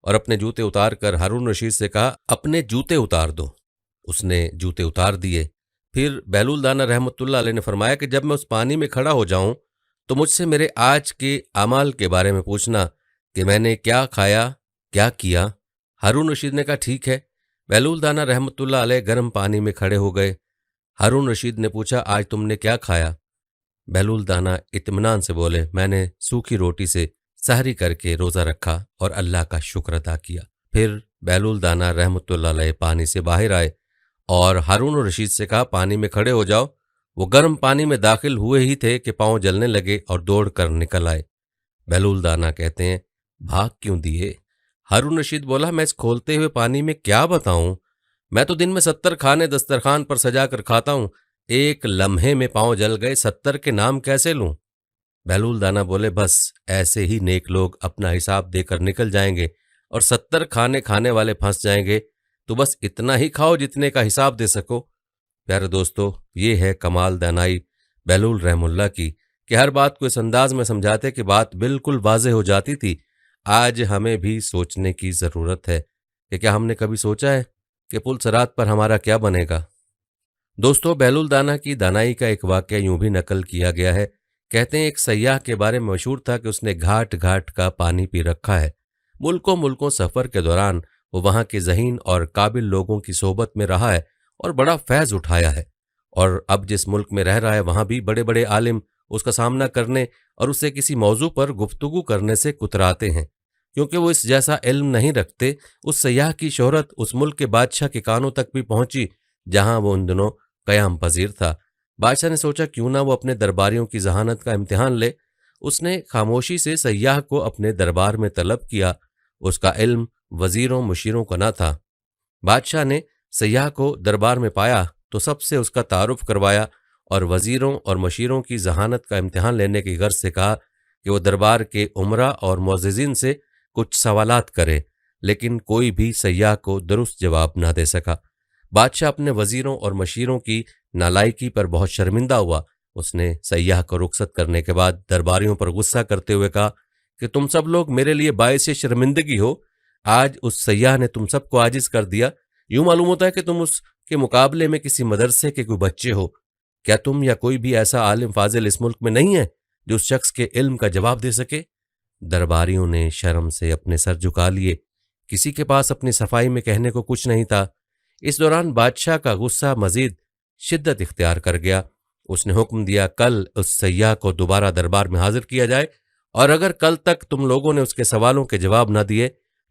A: और अपने जूते उतार कर हारून रशीद से कहा, अपने जूते उतार दो। उसने जूते उतार दिए। फिर बहलूल दाना रहमतुल्लाह अलैह ने फरमाया कि जब मैं उस पानी में खड़ा हो जाऊं तो मुझसे मेरे आज के अमाल के बारे में पूछना कि मैंने क्या खाया, क्या किया। हारून रशीद ने कहा, ठीक है। बहलूल दाना रहमतुल्लाह अलैह गर्म पानी में खड़े हो गए। हारून रशीद ने पूछा, आज तुमने क्या खाया? बहलूल दाना इत्मीनान से बोले, मैंने सूखी रोटी से सहरी करके रोज़ा रखा और अल्लाह का शुक्र अदा किया। फिर बहलूल दाना रहमतुल्लाह अलैह पानी से बाहर आए और हारून रशीद से कहा, पानी में खड़े हो जाओ। वो गर्म पानी में दाखिल हुए ही थे कि पांव जलने लगे और दौड़ कर निकल आए। बहलूल दाना कहते हैं, भाग क्यों दिए? हारून रशीद बोला, मैं इस खोलते हुए पानी में क्या बताऊं? मैं तो दिन में 70 खाने दस्तरखान पर सजा कर खाता हूं, एक लम्हे में पांव जल गए, 70 के नाम कैसे लूं? बहलूल दाना बोले, बस ऐसे ही नेक लोग अपना हिसाब देकर निकल जाएंगे और 70 खाने खाने वाले फंस जाएंगे, तो बस इतना ही खाओ जितने का हिसाब दे सको। प्यारे दोस्तों, ये है कमाल दानाई बहलूल रहमुल्लाह की कि हर बात को इस अंदाज में समझाते कि बात बिल्कुल वाज़ेह हो जाती थी। आज हमें भी सोचने की ज़रूरत है कि क्या हमने कभी सोचा है कि पुलसरात पर हमारा क्या बनेगा? दोस्तों, बहलूल दाना की दानाई का एक वाक़या यूं भी नकल किया गया है। कहते हैं एक सयाह के बारे में मशहूर था कि उसने घाट घाट का पानी पी रखा है। मुल्कों मुल्कों सफ़र के दौरान वो वहाँ के ज़हीन और काबिल लोगों की सोबत में रहा है और बड़ा फैज़ उठाया है। और अब जिस मुल्क में रह रहा है वहाँ भी बड़े बड़े आलिम उसका सामना करने और उससे किसी मौजू पर गुफ्तगू करने से कुतराते हैं, क्योंकि वो इस जैसा इल्म नहीं रखते। उस सयाह की शोहरत उस मुल्क के बादशाह के कानों तक भी पहुंची जहां वो उन दिनों क़याम पजीर था। बादशाह ने सोचा क्यों ना वो अपने दरबारियों की जहानत का इम्तिहान ले। उसने खामोशी से सयाह को अपने दरबार में तलब किया। उसका इल्म वजीरों मुशीरों का न था। बादशाह ने सयाह को दरबार में पाया तो सबसे उसका तारुफ करवाया और वजीरों और मशीरों की जहानत का इम्तिहान लेने की गर्ज से कहा कि वो दरबार के उमरा और मुअज़्ज़िज़ीन से कुछ सवालात करे, लेकिन कोई भी सयाह को दुरुस्त जवाब न दे सका। बादशाह अपने वजीरों और मशीरों की नालायकी पर बहुत शर्मिंदा हुआ। उसने सयाह को रुखसत करने के बाद दरबारियों पर गुस्सा करते हुए कहा कि तुम सब लोग मेरे लिए बायस शर्मिंदगी हो। आज उस सयाह ने तुम सबको आजिज कर दिया। यूं मालूम होता है कि तुम उसके मुकाबले में किसी मदरसे के कोई बच्चे हो। क्या तुम या कोई भी ऐसा आलिम फाजिल इस मुल्क में नहीं है जो उस शख्स के इल्म का जवाब दे सके? दरबारियों ने शर्म से अपने सर झुका लिए। किसी के पास अपनी सफाई में कहने को कुछ नहीं था। इस दौरान बादशाह का गुस्सा मजीद शिद्दत इख्तियार कर गया। उसने हुक्म दिया, कल उस सयाह को दोबारा दरबार में हाजिर किया जाए और अगर कल तक तुम लोगों ने उसके सवालों के जवाब न दिए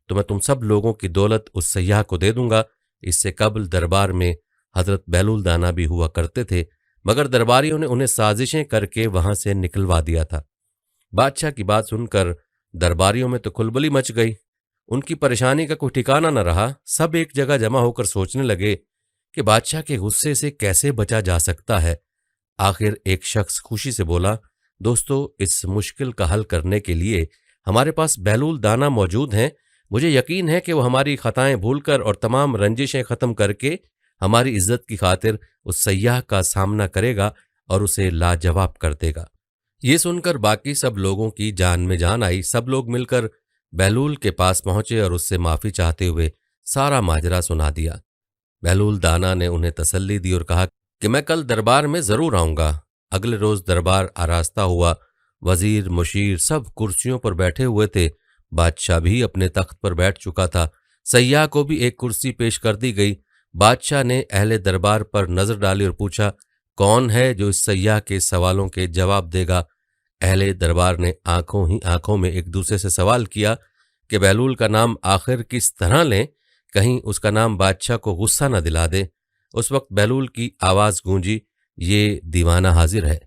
A: तो मैं तुम सब लोगों की दौलत उस सयाह को दे दूंगा اس سے قبل دربار میں حضرت بہلول دانا بھی ہوا کرتے تھے، مگر درباریوں نے انہیں سازشیں کر کے وہاں سے نکلوا دیا تھا۔ بادشاہ کی بات سن کر درباریوں میں تو کھلبلی مچ گئی، ان کی پریشانی کا کوئی ٹھکانہ نہ رہا۔ سب ایک جگہ جمع ہو کر سوچنے لگے کہ بادشاہ کے غصے سے کیسے بچا جا سکتا ہے۔ آخر ایک شخص خوشی سے بولا، دوستو، اس مشکل کا حل کرنے کے لیے ہمارے پاس بہلول دانا موجود ہیں۔ مجھے یقین ہے کہ وہ ہماری خطائیں بھول کر اور تمام رنجشیں ختم کر کے ہماری عزت کی خاطر اس سیاح کا سامنا کرے گا اور اسے لاجواب کر دے گا۔ یہ سن کر باقی سب لوگوں کی جان میں جان آئی۔ سب لوگ مل کر بہلول کے پاس پہنچے اور اس سے معافی چاہتے ہوئے سارا ماجرا سنا دیا۔ بہلول دانا نے انہیں تسلی دی اور کہا کہ میں کل دربار میں ضرور آؤں گا۔ اگلے روز دربار آراستہ ہوا، وزیر مشیر سب کرسیوں پر بیٹھے ہوئے تھے، بادشاہ بھی اپنے تخت پر بیٹھ چکا تھا۔ سیاح کو بھی ایک کرسی پیش کر دی گئی۔ بادشاہ نے اہل دربار پر نظر ڈالی اور پوچھا، کون ہے جو اس سیاح کے سوالوں کے جواب دے گا؟ اہل دربار نے آنکھوں ہی آنکھوں میں ایک دوسرے سے سوال کیا کہ بہلول کا نام آخر کس طرح لیں، کہیں اس کا نام بادشاہ کو غصہ نہ دلا دے۔ اس وقت بہلول کی آواز گونجی، یہ دیوانہ حاضر ہے،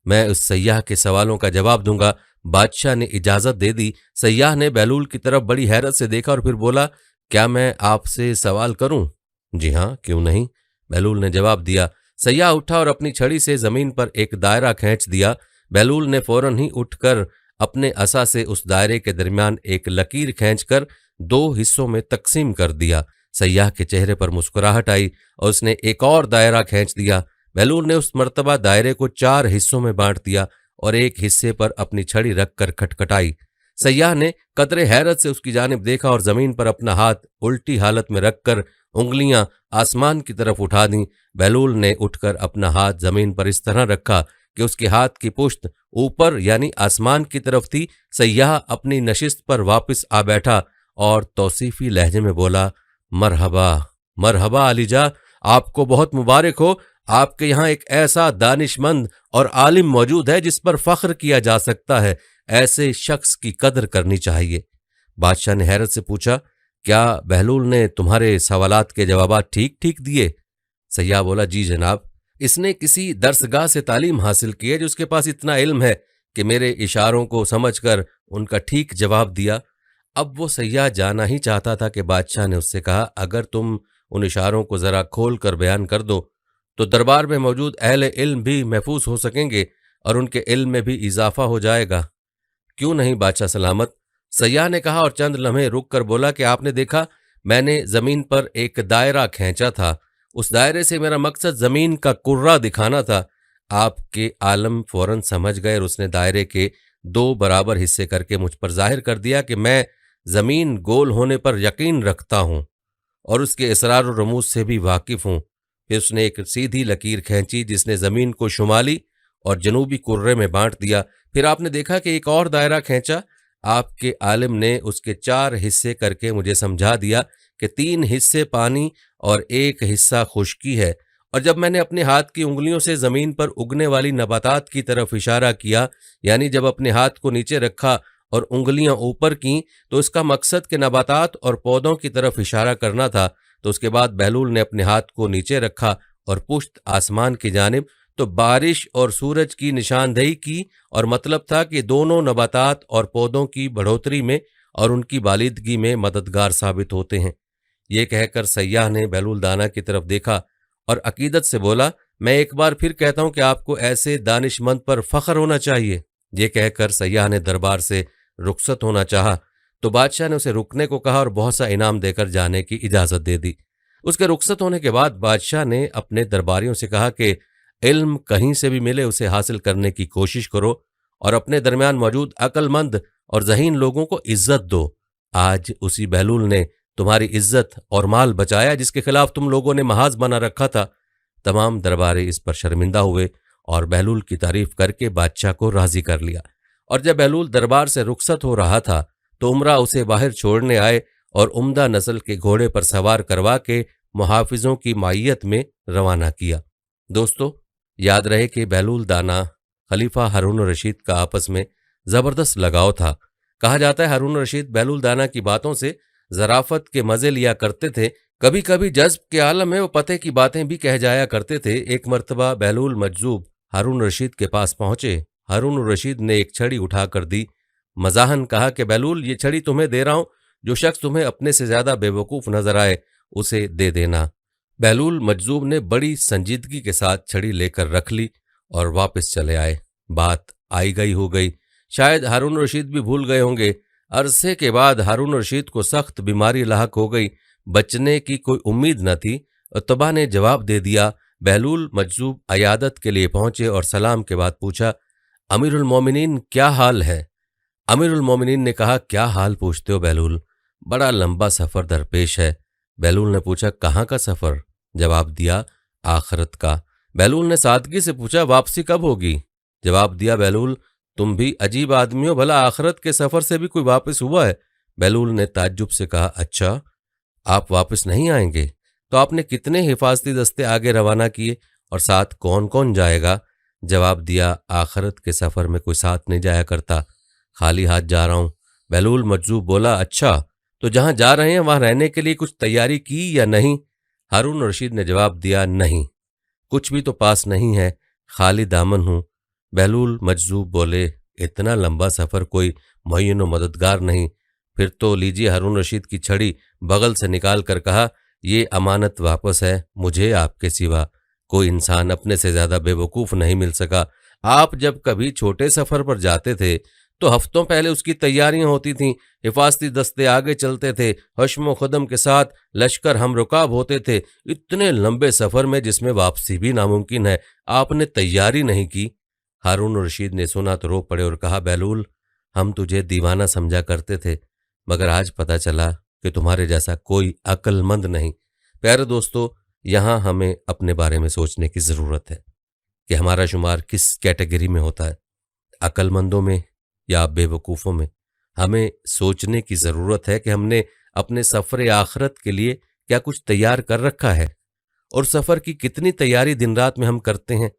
A: میں اس سیاح کے سوالوں کا جواب دوں گا۔ بادشاہ نے اجازت دے دی۔ سیاح نے بہلول کی طرف بڑی حیرت سے دیکھا اور پھر بولا، کیا میں آپ سے سوال کروں؟ جی ہاں، کیوں نہیں، بہلول نے جواب دیا۔ سیاح اٹھا اور اپنی چھڑی سے زمین پر ایک دائرہ کھینچ دیا۔ بہلول نے فوراً ہی اٹھ کر اپنے عصا سے اس دائرے کے درمیان ایک لکیر کھینچ کر 2 حصوں میں تقسیم کر دیا۔ سیاح کے چہرے پر مسکراہٹ آئی اور اس نے ایک اور دائرہ کھینچ دیا۔ بہلول نے اس مرتبہ دائرے کو 4 حصوں میں بانٹ دیا اور ایک حصے پر اپنی چھڑی رکھ کر کھٹکھٹائی۔ سیاح نے قدرے حیرت سے اس کی جانب دیکھا اور زمین پر اپنا ہاتھ الٹی حالت میں رکھ کر انگلیاں آسمان کی طرف اٹھا دیں۔ بہلول نے اٹھ کر اپنا ہاتھ زمین پر اس طرح رکھا کہ اس کے ہاتھ کی پشت اوپر یعنی آسمان کی طرف تھی۔ سیاح اپنی نشست پر واپس آ بیٹھا اور توصیفی لہجے میں بولا، مرحبا مرحبا علی جا، آپ کو بہت مبارک ہو۔ آپ کے یہاں ایک ایسا دانش مند اور عالم موجود ہے جس پر فخر کیا جا سکتا ہے، ایسے شخص کی قدر کرنی چاہیے۔ بادشاہ نے حیرت سے پوچھا، کیا بہلول نے تمہارے سوالات کے جوابات ٹھیک ٹھیک دیے؟ سیاح بولا، جی جناب، اس نے کسی درسگاہ سے تعلیم حاصل کی ہے جو اس کے پاس اتنا علم ہے کہ میرے اشاروں کو سمجھ کر ان کا ٹھیک جواب دیا۔ اب وہ سیاح جانا ہی چاہتا تھا کہ بادشاہ نے اس سے کہا، اگر تم ان اشاروں کو ذرا کھول کر بیان کر دو تو دربار میں موجود اہل علم بھی محفوظ ہو سکیں گے اور ان کے علم میں بھی اضافہ ہو جائے گا۔ کیوں نہیں بادشاہ سلامت، سیاح نے کہا اور چند لمحے رک کر بولا کہ آپ نے دیکھا میں نے زمین پر ایک دائرہ کھینچا تھا، اس دائرے سے میرا مقصد زمین کا کرہ دکھانا تھا۔ آپ کے عالم فوراً سمجھ گئے اور اس نے دائرے کے 2 برابر حصے کر کے مجھ پر ظاہر کر دیا کہ میں زمین گول ہونے پر یقین رکھتا ہوں اور اس کے اسرار و رموز سے بھی واقف ہوں۔ پھر اس نے ایک سیدھی لکیر کھینچی جس نے زمین کو شمالی اور جنوبی کرے میں بانٹ دیا۔ پھر آپ نے دیکھا کہ ایک اور دائرہ کھینچا۔ آپ کے عالم نے اس کے 4 حصے کر کے مجھے سمجھا دیا کہ 3 حصے پانی اور 1 حصہ خشکی ہے، اور جب میں نے اپنے ہاتھ کی انگلیوں سے زمین پر اگنے والی نباتات کی طرف اشارہ کیا، یعنی جب اپنے ہاتھ کو نیچے رکھا اور انگلیاں اوپر کیں، تو اس کا مقصد کہ نباتات اور پودوں کی طرف اشارہ کرنا تھا۔ تو اس کے بعد بہلول نے اپنے ہاتھ کو نیچے رکھا اور پشت آسمان کی جانب، تو بارش اور سورج کی نشاندہی کی، اور مطلب تھا کہ دونوں نباتات اور پودوں کی بڑھوتری میں اور ان کی بالیدگی میں مددگار ثابت ہوتے ہیں۔ یہ کہہ کر سیاح نے بہلول دانا کی طرف دیکھا اور عقیدت سے بولا، میں ایک بار پھر کہتا ہوں کہ آپ کو ایسے دانش مند پر فخر ہونا چاہیے۔ یہ کہہ کر سیاح نے دربار سے رخصت ہونا چاہا تو بادشاہ نے اسے رکنے کو کہا اور بہت سا انعام دے کر جانے کی اجازت دے دی۔ اس کے رخصت ہونے کے بعد بادشاہ نے اپنے درباریوں سے کہا کہ علم کہیں سے بھی ملے اسے حاصل کرنے کی کوشش کرو اور اپنے درمیان موجود عقل مند اور ذہین لوگوں کو عزت دو۔ آج اسی بہلول نے تمہاری عزت اور مال بچایا جس کے خلاف تم لوگوں نے محاذ بنا رکھا تھا۔ تمام درباری اس پر شرمندہ ہوئے اور بہلول کی تعریف کر کے بادشاہ کو راضی کر لیا، اور جب بہلول دربار سے رخصت ہو رہا تھا تو امراء اسے باہر چھوڑنے آئے اور عمدہ نسل کے گھوڑے پر سوار کروا کے محافظوں کی معیت میں روانہ کیا۔ دوستو، یاد رہے کہ بہلول دانا خلیفہ ہارون الرشید کا آپس میں زبردست لگاؤ تھا۔ کہا جاتا ہے ہارون الرشید بہلول دانا کی باتوں سے ظرافت کے مزے لیا کرتے تھے कभी कभी जज्ब के आलम में वो पते की बातें भी कह जाया करते थे। एक मर्तबा बहलूल मजजूब हारून रशीद के पास पहुंचे। हारून रशीद ने एक छड़ी उठाकर दी। मजाहन कहा कि बहलूल, ये छड़ी तुम्हें दे रहा हूं, जो शख्स तुम्हें अपने से ज्यादा बेवकूफ नजर आए उसे दे देना। बहलूल मजजूब ने बड़ी संजीदगी के साथ छड़ी लेकर रख ली और वापस चले आए। बात आई गई हो गई। शायद हारून रशीद भी भूल गए होंगे। अरसे के बाद हारून रशीद को सख्त बीमारी लाहक हो गई। बचने की कोई उम्मीद न थी। उत्तबा ने जवाब दे दिया। बहलूल मजजूब अयादत के लिए पहुंचे और सलाम के बाद पूछा, अमीरुल मोमिनीन क्या हाल है? अमीरुल मोमिनीन ने कहा, क्या हाल पूछते हो बहलूल, बड़ा लंबा सफर दरपेश है। बहलूल ने पूछा, कहाँ का सफर? जवाब दिया, आखरत का। बहलूल ने सादगी से पूछा, वापसी कब होगी? जवाब दिया, बहलूल तुम भी अजीब आदमी हो, भला आखरत के सफर से भी कोई वापस हुआ है? बहलूल ने ताज्जुब से कहा, अच्छा आप वापस नहीं आएंगे? तो आपने कितने हिफाजती दस्ते आगे रवाना किए और साथ कौन कौन जाएगा? जवाब दिया, आखरत के सफर में कोई साथ नहीं जाया करता, खाली हाथ जा रहा हूं। बहलूल मजजूब बोला, अच्छा तो जहां जा रहे हैं वहां रहने के लिए कुछ तैयारी की या नहीं? हारून रशीद ने जवाब दिया, नहीं, कुछ भी तो पास नहीं है, खाली दामन हूं। बहलूल मजजूब बोले, इतना लंबा सफर कोई मुअय्यन व मददगार नहीं? फिर तो लीजिए। हारून रशीद की छड़ी बगल से निकाल कर कहा, ये अमानत वापस है। मुझे आपके सिवा कोई इंसान अपने से ज्यादा बेवकूफ नहीं मिल सका। आप जब कभी छोटे सफर पर जाते थे तो हफ्तों पहले उसकी तैयारियां होती थीं, हिफाजती दस्ते आगे चलते थे, हश्म खुदम के साथ लश्कर हम रुकाब होते थे। इतने लंबे सफर में जिसमें वापसी भी नामुमकिन है, आपने तैयारी नहीं की। हारून रशीद ने सुना तो रो पड़े और कहा, बहलूल हम तुझे दीवाना समझा करते थे, मगर आज पता चला कि तुम्हारे जैसा कोई अक्लमंद नहीं। प्यारे दोस्तों, यहाँ हमें अपने बारे में सोचने की ज़रूरत है कि हमारा शुमार किस कैटेगरी में होता है, अक्लमंदों में या बेवकूफ़ों में। हमें सोचने की ज़रूरत है कि हमने अपने सफ़र आखरत के लिए क्या कुछ तैयार कर रखा है और सफ़र की कितनी तैयारी दिन रात में हम करते हैं।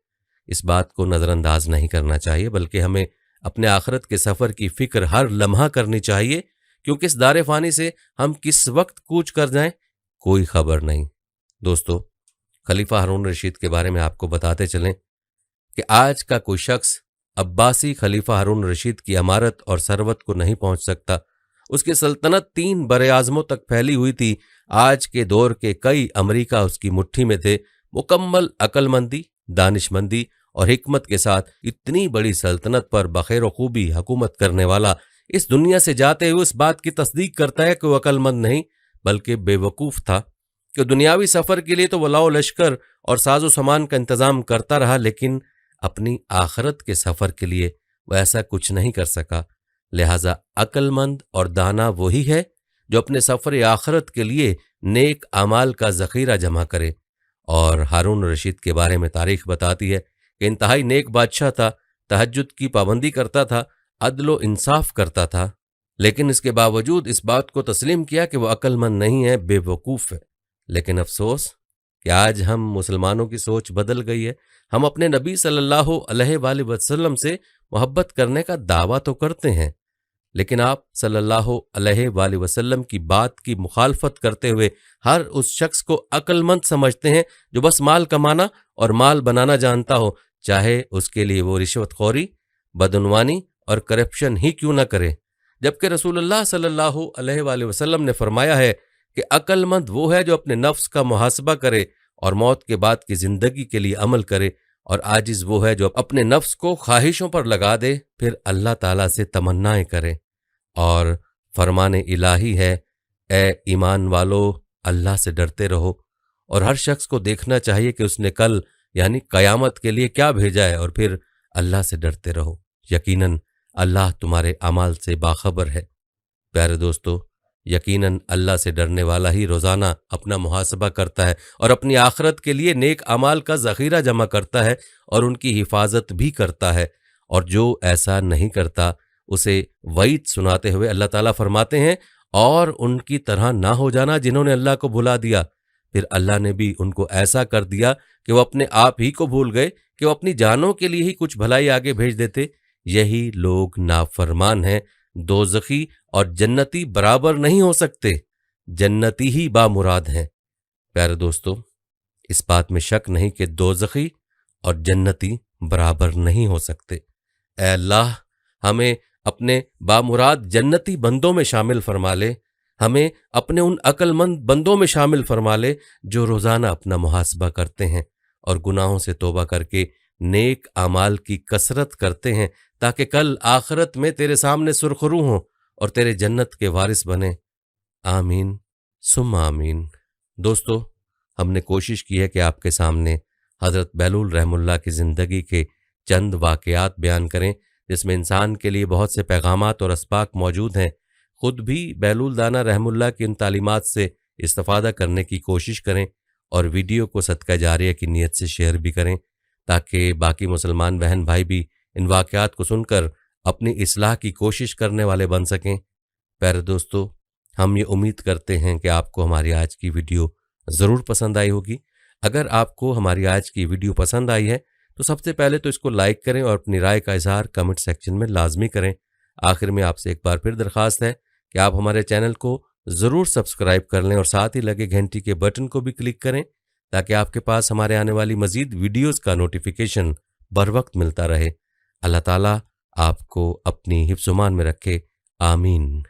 A: इस बात को नज़रअंदाज नहीं करना चाहिए, बल्कि हमें अपने आखरत के सफ़र की फ़िक्र हर लम्हा करनी चाहिए, क्योंकि इस दारे फ़ानी से हम किस वक्त कूच कर जाएं कोई खबर नहीं। दोस्तों, खलीफा हारून रशीद के बारे में आपको बताते चलें कि आज का कोई शख्स अब्बासी खलीफा हारून रशीद की अमारत और सरवत को नहीं पहुंच सकता। उसकी सल्तनत 3 बरे-आज़मों तक फैली हुई थी। आज के दौर के कई अमरीका उसकी मुट्ठी में थे। मुकम्मल अक्लमंदी, दानिशमंदी और हिकमत के साथ इतनी बड़ी सल्तनत पर बखैर खूबी हुकूमत करने वाला इस दुनिया से जाते हुए इस बात की तस्दीक करता है कि वो अक्लमंद नहीं बल्कि बेवकूफ़ था, कि दुनियावी सफ़र के लिए तो वो लाओ लश्कर और साजो सामान का इंतज़ाम करता रहा, लेकिन अपनी आखरत के सफ़र के लिए वह ऐसा कुछ नहीं कर सका। लिहाजा अक्लमंद और दाना वही है जो अपने सफ़र आखरत के लिए नेक अमाल का ज़ख़ीरा जमा करे। और हारून रशीद के बारे में तारीख़ बताती है कि इंतहाई नेक बादशाह था, तहज्जुद की पाबंदी करता था, अदलो इंसाफ करता था, लेकिन इसके बावजूद इस बात को तस्लीम किया कि वह अक्लमंद नहीं है, बेवकूफ़ है। लेकिन अफसोस कि आज हम मुसलमानों की सोच बदल गई है। हम अपने नबी सल्लल्लाहु अलैहि वसल्लम से मोहब्बत करने का दावा तो करते हैं, लेकिन आप सल्लल्लाहु अलैहि वसल्लम की बात की मुखालफत करते हुए हर उस शख्स को अक्लमंद समझते हैं जो बस माल कमाना और माल बनाना जानता हो, चाहे उसके लिए वो रिश्वतखोरी, बदउनवानी और करप्शन ही क्यों न करे। जबकि रसूलुल्लाह सल्लल्लाहु अलैहि वसल्लम ने फरमाया है कि अक्लमंद वो है जो अपने नफ्स का मुहासबा करे और मौत के बाद की जिंदगी के लिए अमल करे, और आजिज वो है जो अपने नफ्स को ख्वाहिशों पर लगा दे फिर अल्लाह ताला से तमन्नाएं करे। और फरमाने इलाही है, ए ईमान वालो अल्लाह से डरते रहो। और हर शख्स को देखना चाहिए कि उसने कल यानी क़यामत के लिए क्या भेजा है, और फिर अल्लाह से डरते रहो। यकीनन अल्लाह तुम्हारे अमाल से बाखबर है। प्यारे दोस्तों, यकीनन अल्लाह से डरने वाला ही रोज़ाना अपना मुहासबा करता है और अपनी आखरत के लिए नेक अमाल का ज़ख़ीरा जमा करता है और उनकी हिफाजत भी करता है। और जो ऐसा नहीं करता उसे वईद सुनाते हुए अल्लाह ताला फरमाते हैं, और उनकी तरह ना हो जाना जिन्होंने अल्लाह को भुला दिया। फिर अल्लाह ने भी उनको ऐसा कर दिया कि वो अपने आप ही को भूल गए कि वो अपनी जानों के लिए ही कुछ भलाई आगे भेज देते। यही लोग नाफरमान हैं। दोज़खी और जन्नती बराबर नहीं हो सकते, जन्नती ही बामुराद हैं। प्यारे दोस्तों, इस बात में शक नहीं कि दोज़खी और जन्नती बराबर नहीं हो सकते। ऐ अल्लाह, हमें अपने बामुराद जन्नती बंदों में शामिल फरमा ले, हमें अपने उन अक्लमंद बंदों में शामिल फरमा ले जो रोज़ाना अपना मुहासबा करते हैं और गुनाहों से तौबा करके नेक आमाल की कसरत करते हैं, ताकि कल आखिरत में तेरे सामने सुरखरू हों और तेरे जन्नत के वारिस बने। आमीन सुम्मा आमीन। दोस्तों, हमने कोशिश की है कि आपके सामने हज़रत बहलूल रहमुल्लाह की ज़िंदगी के चंद वाक़यात बयान करें, जिसमें इंसान के लिए बहुत से पैगामात और असबाक मौजूद हैं। ख़ुद भी बहलूल दाना रहमुल्लाह की इन तालीमात से इस्तिफ़ादा करने की कोशिश करें और वीडियो को सदका जारिया की नीयत से शेयर भी करें, ताकि बाकी मुसलमान बहन भाई भी इन वाक़यात को सुनकर अपनी इस्लाह की कोशिश करने वाले बन सकें। प्यारे दोस्तों, हम ये उम्मीद करते हैं कि आपको हमारी आज की वीडियो ज़रूर पसंद आई होगी। अगर आपको हमारी आज की वीडियो पसंद आई है तो सबसे पहले तो इसको लाइक करें और अपनी राय का इजहार कमेंट सेक्शन में लाजमी करें। आखिर में आपसे एक बार फिर दरख्वास्त है कि आप हमारे चैनल को ज़रूर सब्सक्राइब कर लें और साथ ही लगे घंटी के बटन को भी क्लिक करें, ताकि आपके पास हमारे आने वाली मज़ीद वीडियोज़ का नोटिफिकेशन बर वक्त मिलता रहे। अल्लाह ताला आपको अपनी हिफ्ज़-ओ-मान में रखे। आमीन।